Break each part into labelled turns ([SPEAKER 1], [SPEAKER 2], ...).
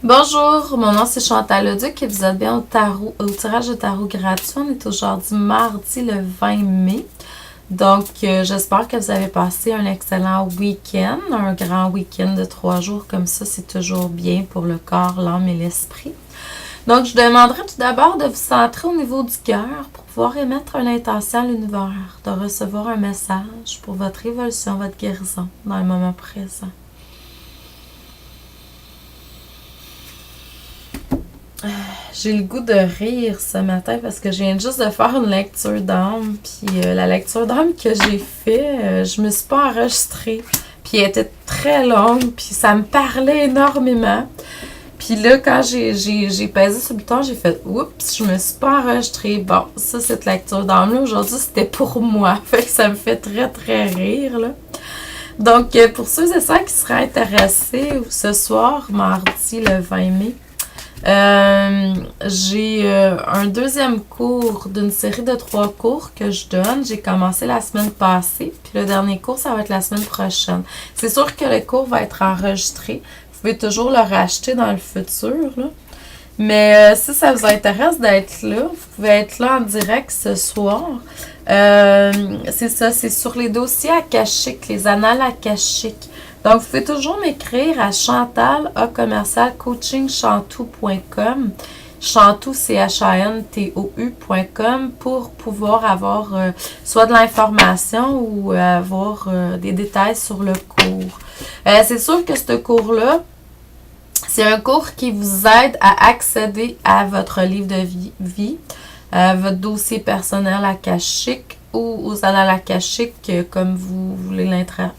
[SPEAKER 1] Bonjour, mon nom c'est Chantal Leduc et vous êtes bien au tirage de tarot gratuit. On est aujourd'hui mardi le 20 mai. Donc, j'espère que vous avez passé un excellent week-end, un grand week-end de 3 jours comme ça, c'est toujours bien pour le corps, l'âme et l'esprit. Donc, je demanderai tout d'abord de vous centrer au niveau du cœur pour pouvoir émettre une intention à l'univers, de recevoir un message pour votre évolution, votre guérison dans le moment présent. J'ai le goût de rire ce matin parce que je viens juste de faire une lecture d'âme. Puis la lecture d'âme que j'ai fait, je me suis pas enregistrée. Puis elle était très longue, puis ça me parlait énormément. Puis là, quand j'ai pesé sur le bouton, j'ai fait « Oups, je me suis pas enregistrée. » Bon, ça, cette lecture d'âme-là, aujourd'hui, c'était pour moi. Fait que ça me fait très, très rire, là. Donc, pour ceux et celles qui seraient intéressés, ce soir, mardi, le 20 mai, j'ai un deuxième cours d'une série de 3 cours que je donne. J'ai commencé la semaine passée, puis le dernier cours, ça va être la semaine prochaine. C'est sûr que le cours va être enregistré. Vous pouvez toujours le racheter dans le futur, là. Mais si ça vous intéresse d'être là, vous pouvez être là en direct ce soir. C'est ça, c'est sur les dossiers akashiques, les annales akashiques. Donc, vous pouvez toujours m'écrire à chantal@coachingchantou.com, Chantou, CHANTOU.com, pour pouvoir avoir soit de l'information ou avoir des détails sur le cours. C'est sûr que ce cours-là, c'est un cours qui vous aide à accéder à votre livre de vie, votre dossier personnel akashique, ou aux annales akashiques, comme vous voulez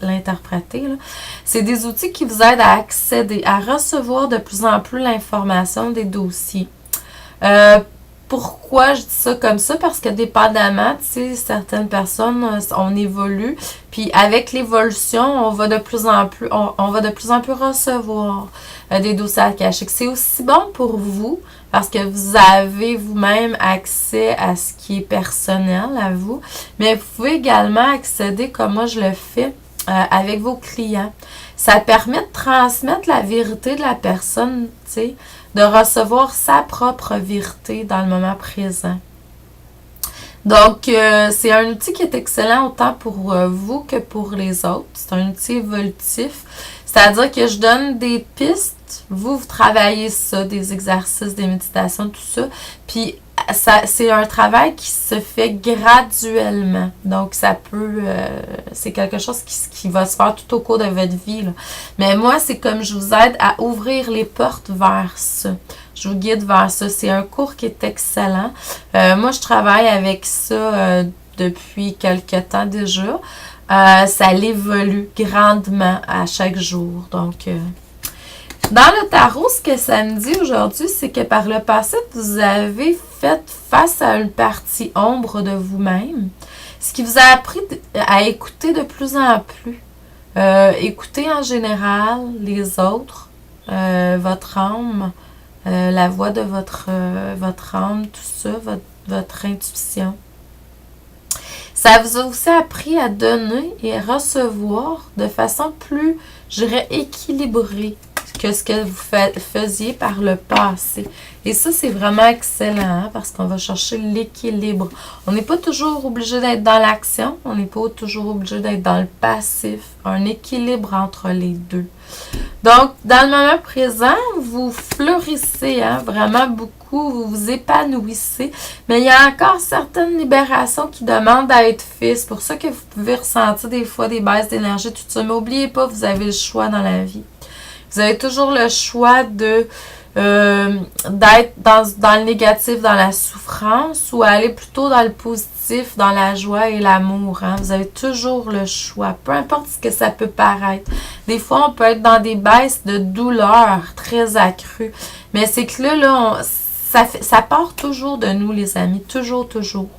[SPEAKER 1] l'interpréter. C'est des outils qui vous aident à accéder, à recevoir de plus en plus l'information des dossiers. Pourquoi je dis ça comme ça? Parce que dépendamment, tu sais, certaines personnes, on évolue, puis avec l'évolution, on va de plus en plus recevoir des dossiers akashiques. C'est aussi bon pour vous, parce que vous avez vous-même accès à ce qui est personnel à vous, mais vous pouvez également accéder, comme moi je le fais, avec vos clients. Ça permet de transmettre la vérité de la personne, tu sais, de recevoir sa propre vérité dans le moment présent. Donc, c'est un outil qui est excellent autant pour vous que pour les autres. C'est un outil évolutif. C'est-à-dire que je donne des pistes, vous travaillez ça, des exercices, des méditations, tout ça. Puis, c'est un travail qui se fait graduellement. Donc, ça peut... c'est quelque chose qui va se faire tout au cours de votre vie, là. Mais moi, c'est comme je vous aide à ouvrir les portes vers ça. Je vous guide vers ça. C'est un cours qui est excellent. Moi, je travaille avec ça depuis quelques temps déjà. Ça évolue grandement à chaque jour. Donc, dans le tarot, ce que ça me dit aujourd'hui, c'est que par le passé, vous avez fait face à une partie ombre de vous-même, ce qui vous a appris à écouter de plus en plus. Écouter en général les autres, votre âme, la voix de votre âme, tout ça, votre intuition. Ça vous a aussi appris à donner et à recevoir de façon plus, je dirais, équilibrée que ce que vous faisiez par le passé. Et ça, c'est vraiment excellent, hein, parce qu'on va chercher l'équilibre. On n'est pas toujours obligé d'être dans l'action, on n'est pas toujours obligé d'être dans le passif. Un équilibre entre les deux. Donc, dans le moment présent, vous fleurissez, hein, vraiment beaucoup, vous vous épanouissez, mais il y a encore certaines libérations qui demandent à être faites. C'est pour ça que vous pouvez ressentir des fois des baisses d'énergie, tout ça. Mais n'oubliez pas, vous avez le choix dans la vie. Vous avez toujours le choix de d'être dans le négatif, dans la souffrance, ou aller plutôt dans le positif, dans la joie et l'amour. Hein? Vous avez toujours le choix, peu importe ce que ça peut paraître. Des fois, on peut être dans des baisses de douleur très accrues. Mais c'est que là ça part toujours de nous, les amis. Toujours, toujours.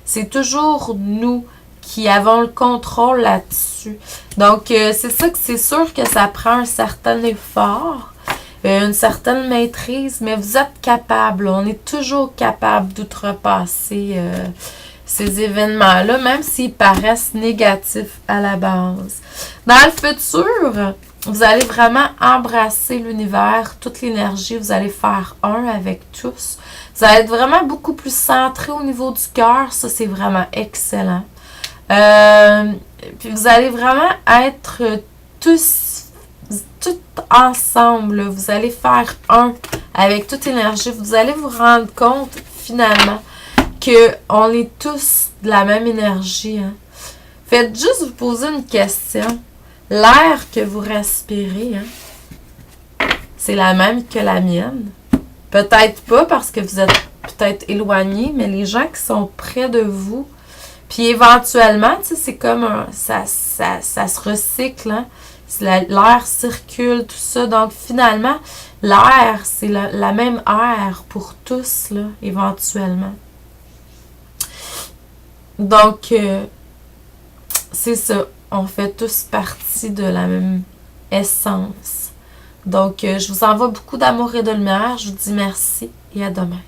[SPEAKER 1] C'est toujours nous qui avons le contrôle là-dessus. Donc, c'est ça que c'est sûr que ça prend un certain effort, une certaine maîtrise, mais vous êtes capable. On est toujours capable d'outrepasser ces événements-là, même s'ils paraissent négatifs à la base. Dans le futur, Vous allez vraiment embrasser l'univers, toute l'énergie. Vous allez faire un avec tous. Vous allez être vraiment beaucoup plus centré au niveau du cœur. Ça, c'est vraiment excellent. Puis vous allez vraiment être tous ensemble. Vous allez faire un avec toute énergie. Vous allez vous rendre compte, finalement, qu'on est tous de la même énergie. Hein. Faites juste vous poser une question. L'air que vous respirez, hein, c'est la même que la mienne. Peut-être pas parce que vous êtes peut-être éloigné, mais les gens qui sont près de vous, puis éventuellement, tu sais, c'est comme ça se recycle, hein? L'air circule, tout ça. Donc finalement, l'air, c'est la même air pour tous, là, éventuellement. Donc, c'est ça. On fait tous partie de la même essence. Donc, je vous envoie beaucoup d'amour et de lumière. Je vous dis merci et à demain.